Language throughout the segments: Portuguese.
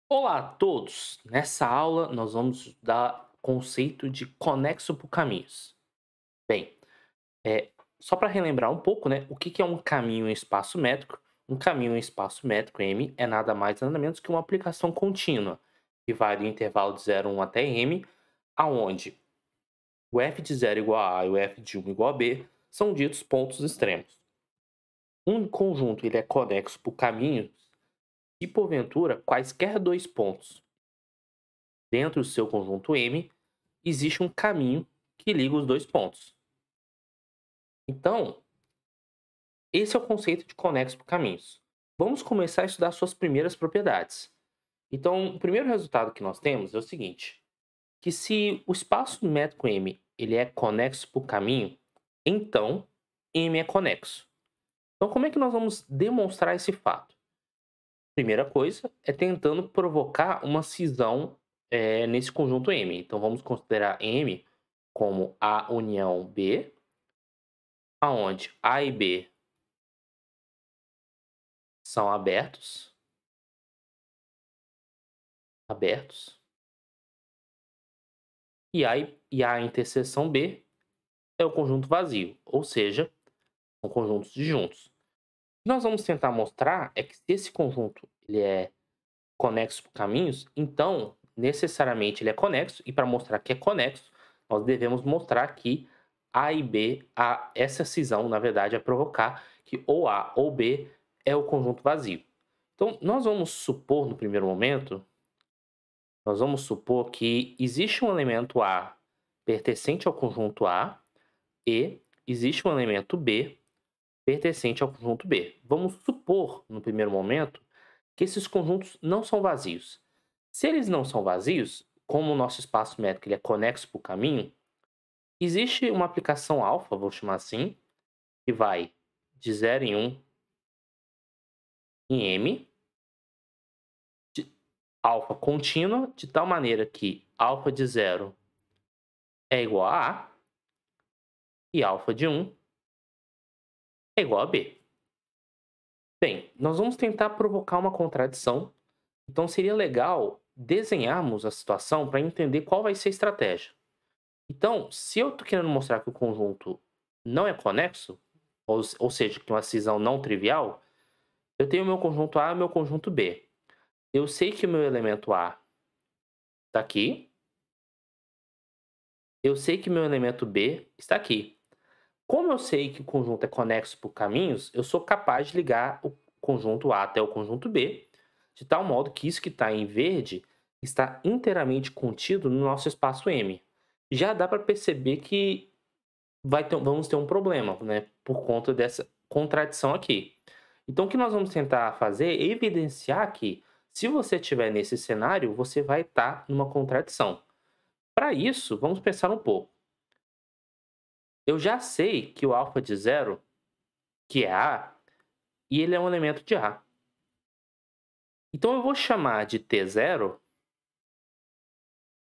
Olá a todos! Nessa aula nós vamos estudar o conceito de conexo por caminhos. Bem, é, só para relembrar um pouco, né, o que é um caminho em espaço métrico? Um caminho em espaço métrico, m, é nada mais nada menos que uma aplicação contínua, que vai do intervalo de 0 a 1 até m, aonde o f de 0 igual a e o f de 1 igual a b são ditos pontos extremos. Um conjunto ele é conexo por caminhos se, porventura, quaisquer dois pontos dentro do seu conjunto M, existe um caminho que liga os dois pontos. Então, esse é o conceito de conexo por caminhos. Vamos começar a estudar suas primeiras propriedades. Então, o primeiro resultado que nós temos é o seguinte, que se o espaço métrico M ele é conexo por caminho, então M é conexo. Então, como é que nós vamos demonstrar esse fato? Primeira coisa é tentando provocar uma cisão nesse conjunto M. Então, vamos considerar M como A união B, aonde A e B são abertos, e A interseção B é o conjunto vazio, ou seja, são conjuntos disjuntos. O que nós vamos tentar mostrar é que se esse conjunto ele é conexo por caminhos, então necessariamente ele é conexo, e para mostrar que é conexo, nós devemos mostrar que A e B, essa cisão, na verdade, é provocar que ou A ou B é o conjunto vazio. Então, nós vamos supor, no primeiro momento, nós vamos supor que existe um elemento A pertencente ao conjunto A e existe um elemento B pertencente ao conjunto B. Vamos supor, no primeiro momento, que esses conjuntos não são vazios. Se eles não são vazios, como o nosso espaço métrico ele é conexo por caminho, existe uma aplicação alfa, vou chamar assim, que vai de 0 em 1 em M, de alfa contínua, de tal maneira que alfa de 0 é igual a A e alfa de 1 é igual a B. Bem, nós vamos tentar provocar uma contradição, então seria legal desenharmos a situação para entender qual vai ser a estratégia. Então, se eu estou querendo mostrar que o conjunto não é conexo, ou seja, que é uma cisão não trivial, eu tenho o meu conjunto A e o meu conjunto B. Eu sei que o meu elemento A está aqui, eu sei que o meu elemento B está aqui. Como eu sei que o conjunto é conexo por caminhos, eu sou capaz de ligar o conjunto A até o conjunto B, de tal modo que isso que está em verde está inteiramente contido no nosso espaço M. Já dá para perceber que vamos ter um problema, né, por conta dessa contradição aqui. Então, o que nós vamos tentar fazer é evidenciar que, se você estiver nesse cenário, você vai estar numa contradição. Para isso, vamos pensar um pouco. Eu já sei que o alfa de 0, que é A, e ele é um elemento de A. Então, eu vou chamar de T0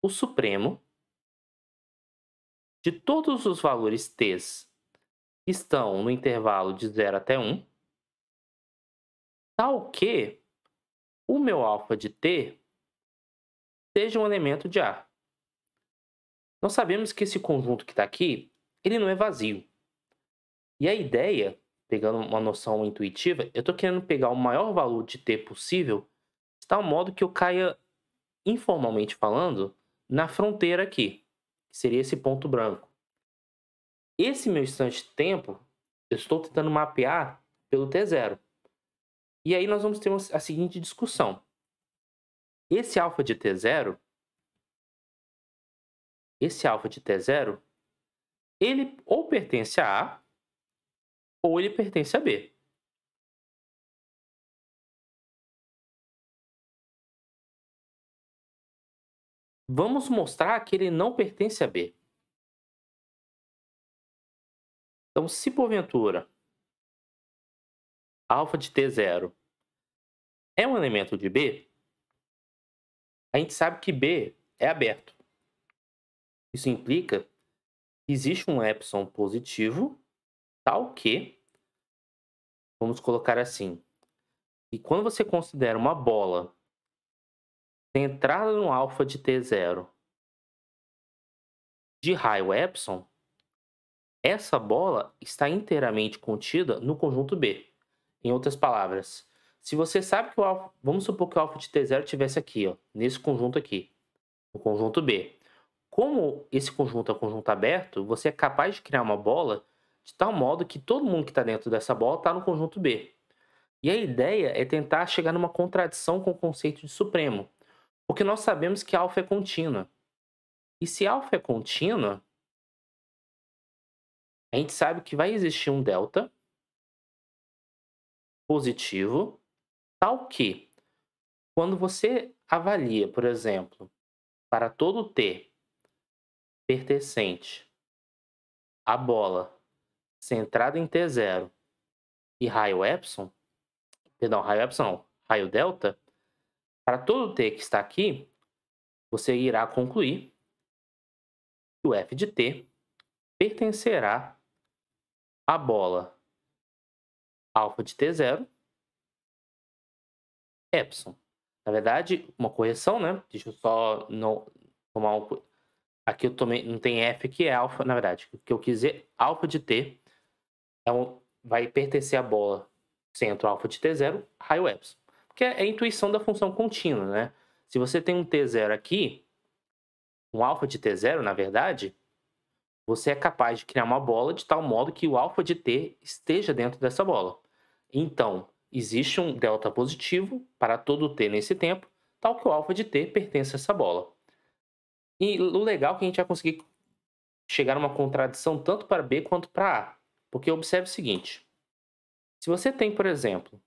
o supremo de todos os valores T que estão no intervalo de 0 até 1, tal que o meu alfa de T seja um elemento de A. Nós sabemos que esse conjunto que está aqui, ele não é vazio. E a ideia, pegando uma noção intuitiva, eu estou querendo pegar o maior valor de T possível, de tal modo que eu caia, informalmente falando, na fronteira aqui, que seria esse ponto branco. Esse meu instante de tempo, eu estou tentando mapear pelo T0. E aí nós vamos ter a seguinte discussão. Esse alfa de T0, ele ou pertence a A, ou ele pertence a B. Vamos mostrar que ele não pertence a B. Então, se porventura alfa de T0 é um elemento de B, a gente sabe que B é aberto. Isso implica que existe um epsilon positivo, tal que, vamos colocar assim, e quando você considera uma bola centrada no alfa de T0 de raio epsilon, essa bola está inteiramente contida no conjunto B. Em outras palavras, se você sabe que o alfa, vamos supor que o alfa de T0 estivesse aqui, ó, nesse conjunto aqui, no conjunto B. Como esse conjunto é um conjunto aberto, você é capaz de criar uma bola de tal modo que todo mundo que está dentro dessa bola está no conjunto B. E a ideia é tentar chegar numa contradição com o conceito de supremo, porque nós sabemos que alfa é contínua. E se alfa é contínua, a gente sabe que vai existir um delta positivo, tal que, quando você avalia, por exemplo, para todo t pertencente à bola centrada em T0 e raio epsilon, perdão, raio epsilon não, raio delta, para todo t que está aqui, você irá concluir que o f de t pertencerá à bola alfa de T0, epsilon. Na verdade, uma correção, né? Deixa eu só não tomar um... Aqui eu tomei, não tem F que é alfa, na verdade. O que eu quis dizer, alfa de T vai pertencer à bola centro alfa de T0, raio epsilon. Porque é a intuição da função contínua, né? Se você tem um T0 aqui, um alfa de T0, na verdade, você é capaz de criar uma bola de tal modo que o alfa de T esteja dentro dessa bola. Então, existe um delta positivo para todo T nesse tempo, tal que o alfa de T pertence a essa bola. E o legal é que a gente vai conseguir chegar a uma contradição tanto para B quanto para A. Porque observe o seguinte. Se você tem, por exemplo,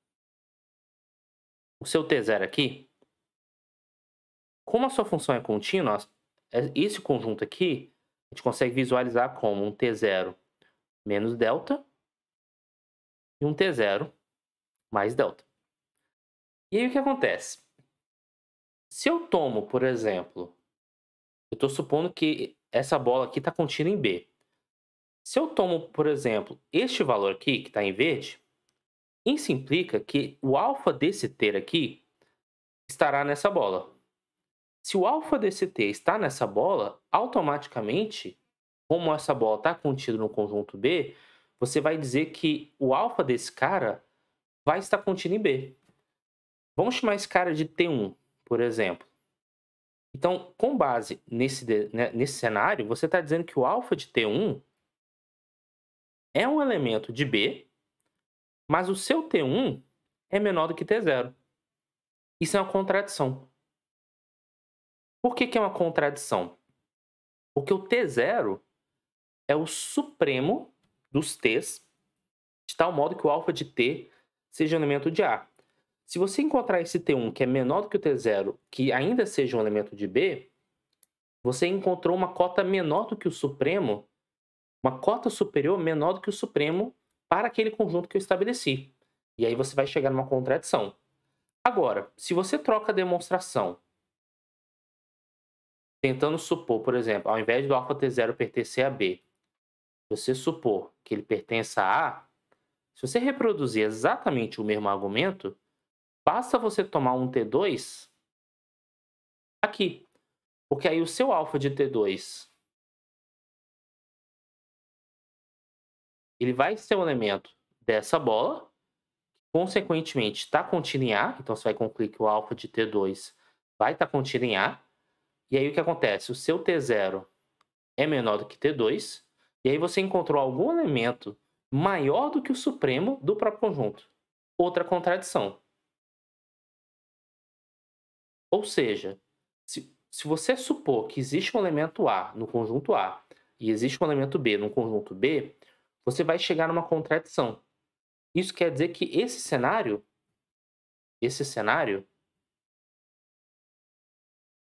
o seu T0 aqui, como a sua função é contínua, esse conjunto aqui a gente consegue visualizar como um T0 menos delta e um T0 mais delta. E aí o que acontece? Se eu tomo, por exemplo, eu estou supondo que essa bola aqui está contida em B. Se eu tomo, por exemplo, este valor aqui, que está em verde, isso implica que o alfa desse ter aqui estará nessa bola. Se o alfa desse t está nessa bola, automaticamente, como essa bola está contida no conjunto B, você vai dizer que o alfa desse cara vai estar contido em B. Vamos chamar esse cara de T1, por exemplo. Então, com base nesse cenário, você está dizendo que o alfa de T1 é um elemento de B, mas o seu T1 é menor do que T0. Isso é uma contradição. Por que é uma contradição? Porque o T0 é o supremo dos T's, de tal modo que o alfa de T seja um elemento de A. Se você encontrar esse T1 que é menor do que o T0, que ainda seja um elemento de B, você encontrou uma cota menor do que o supremo, uma cota superior menor do que o supremo para aquele conjunto que eu estabeleci. E aí você vai chegar numa contradição. Agora, se você troca a demonstração, tentando supor, por exemplo, ao invés do alfa T0 pertencer a B, você supor que ele pertença a A, se você reproduzir exatamente o mesmo argumento, basta você tomar um T2 aqui. Porque aí o seu alfa de T2 ele vai ser um elemento dessa bola, consequentemente está contido em A, então você vai concluir que o alfa de T2 vai estar contido em A. E aí o que acontece? O seu T0 é menor do que T2, e aí você encontrou algum elemento maior do que o supremo do próprio conjunto. Outra contradição. Ou seja, se você supor que existe um elemento A no conjunto A e existe um elemento B no conjunto B, você vai chegar numa contradição. Isso quer dizer que esse cenário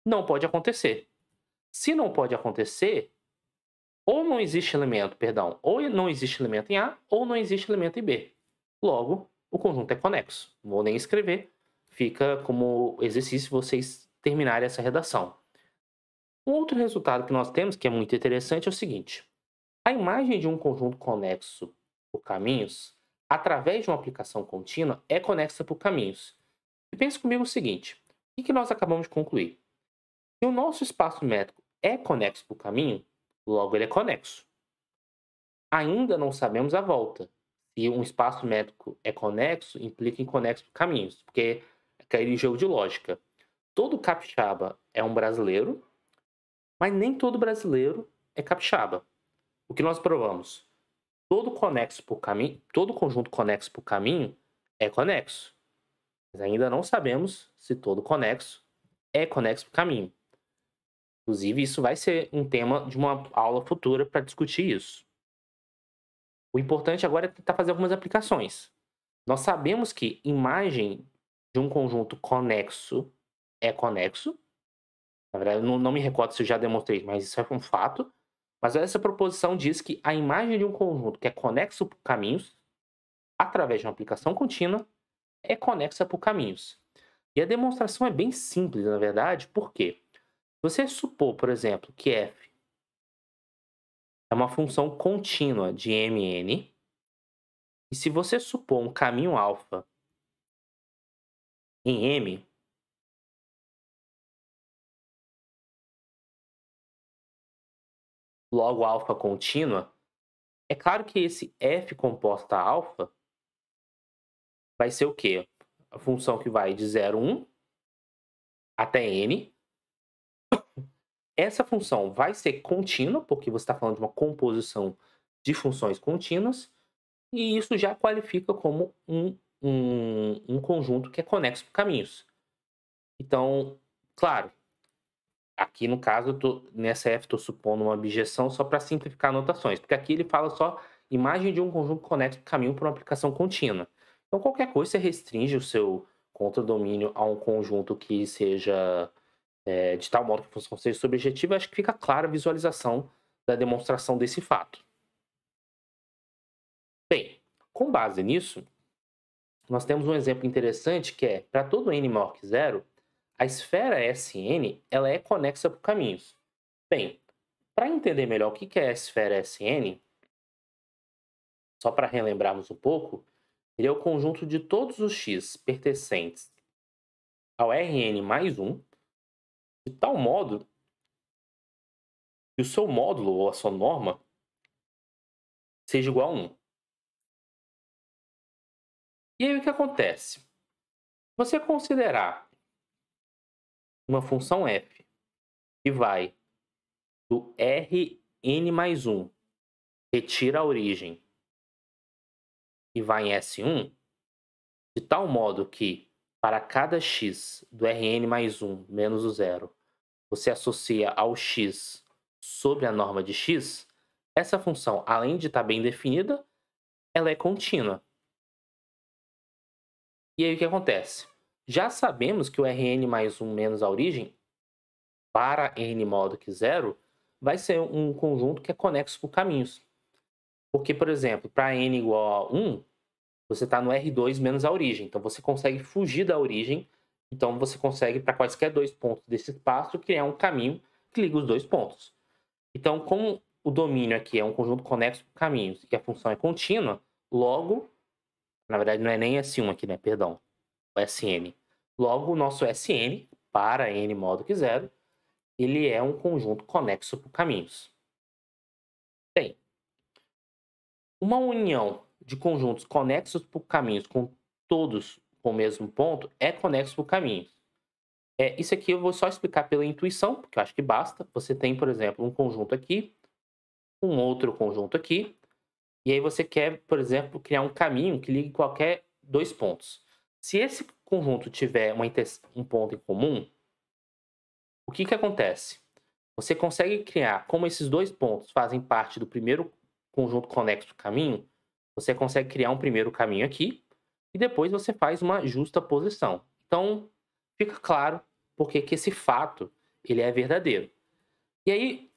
não pode acontecer. Se não pode acontecer, ou não existe elemento, perdão, ou não existe elemento em A, ou não existe elemento em B. Logo, o conjunto é conexo. Não vou nem escrever. Fica como exercício vocês terminarem essa redação. Um outro resultado que nós temos, que é muito interessante, é o seguinte. A imagem de um conjunto conexo por caminhos, através de uma aplicação contínua, é conexa por caminhos. E pense comigo o seguinte. O que nós acabamos de concluir? Se o nosso espaço métrico é conexo por caminho, logo ele é conexo. Ainda não sabemos a volta. Se um espaço métrico é conexo, implica em conexo por caminhos, porque é aquele jogo de lógica. Todo capixaba é um brasileiro, mas nem todo brasileiro é capixaba. O que nós provamos? Todo conjunto conexo por caminho é conexo. Mas ainda não sabemos se todo conexo é conexo por caminho. Inclusive, isso vai ser um tema de uma aula futura para discutir isso. O importante agora é tentar fazer algumas aplicações. Nós sabemos que imagem de um conjunto conexo é conexo. Na verdade, eu não me recordo se eu já demonstrei, mas isso é um fato. Mas essa proposição diz que a imagem de um conjunto que é conexo por caminhos, através de uma aplicação contínua, é conexa por caminhos. E a demonstração é bem simples, na verdade, por quê? Você supor, por exemplo, que f é uma função contínua de mn, e se você supor um caminho alfa em m, logo alfa contínua, é claro que esse f composta alfa vai ser o quê? A função que vai de 0, 1 até n. Essa função vai ser contínua, porque você está falando de uma composição de funções contínuas, e isso já qualifica como um conjunto que é conexo por caminhos. Então, claro, aqui no caso, nessa f estou supondo uma objeção só para simplificar anotações, porque aqui ele fala só imagem de um conjunto conexo por caminho por uma aplicação contínua. Então, qualquer coisa, você restringe o seu contradomínio a um conjunto que seja de tal modo que a função seja subjetiva. Acho que fica clara a visualização da demonstração desse fato. Bem, com base nisso, nós temos um exemplo interessante que é, para todo n maior que zero, a esfera Sn ela é conexa por caminhos. Bem, para entender melhor o que é a esfera Sn, só para relembrarmos um pouco, ele é o conjunto de todos os x pertencentes ao Rn mais 1, de tal modo que o seu módulo ou a sua norma seja igual a 1. E aí o que acontece? Se você considerar uma função f que vai do Rn mais 1, retira a origem e vai em S1, de tal modo que para cada x do Rn mais 1 menos o zero, você associa ao x sobre a norma de x, essa função, além de estar bem definida, ela é contínua. E aí o que acontece? Já sabemos que o Rn mais 1 menos a origem, para n modo que zero, vai ser um conjunto que é conexo por caminhos. Porque, por exemplo, para n igual a 1, você está no R2 menos a origem. Então, você consegue fugir da origem. Então, você consegue, para quaisquer dois pontos desse espaço, criar um caminho que liga os dois pontos. Então, como o domínio aqui é um conjunto conexo por caminhos e a função é contínua, logo, na verdade não é nem S1 aqui, né? Perdão, o Sn. Logo, o nosso Sn, para n modo que zero, ele é um conjunto conexo por caminhos. Bem, uma união de conjuntos conexos por caminhos com todos com o mesmo ponto é conexo por caminhos. Isso aqui eu vou só explicar pela intuição, porque eu acho que basta. Você tem, por exemplo, um conjunto aqui, um outro conjunto aqui, e aí você quer, por exemplo, criar um caminho que ligue qualquer dois pontos. Se esse conjunto tiver um ponto em comum, o que acontece? Você consegue criar, como esses dois pontos fazem parte do primeiro conjunto conexo do caminho, você consegue criar um primeiro caminho aqui e depois você faz uma justa posição. Então, fica claro porque que esse fato ele é verdadeiro. E aí,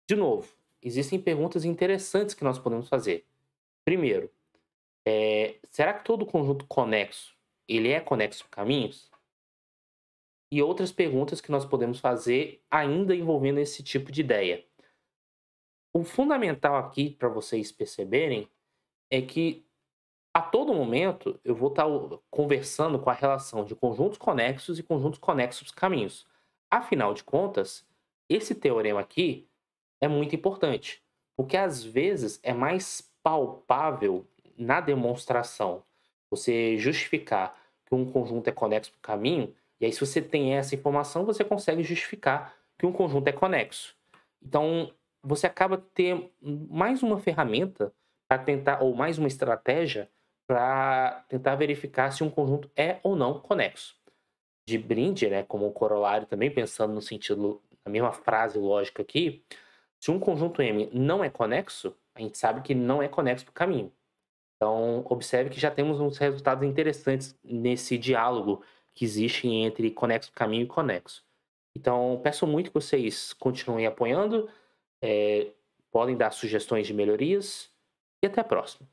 de novo, existem perguntas interessantes que nós podemos fazer. Primeiro, será que todo conjunto conexo ele é conexo por caminhos? E outras perguntas que nós podemos fazer ainda envolvendo esse tipo de ideia. O fundamental aqui para vocês perceberem é que A todo momento, eu vou estar conversando com a relação de conjuntos conexos e conjuntos conexos caminhos. Afinal de contas, esse teorema aqui é muito importante, porque às vezes é mais palpável na demonstração você justificar que um conjunto é conexo para o caminho, e aí se você tem essa informação, você consegue justificar que um conjunto é conexo. Então, você acaba ter mais uma ferramenta para tentar, ou mais uma estratégia para tentar verificar se um conjunto é ou não conexo. De brinde, né, como um corolário também, pensando no sentido, na mesma frase lógica aqui, se um conjunto M não é conexo, a gente sabe que não é conexo para o caminho. Então, observe que já temos uns resultados interessantes nesse diálogo que existe entre conexo caminho e conexo. Então, peço muito que vocês continuem apoiando, podem dar sugestões de melhorias e até a próxima.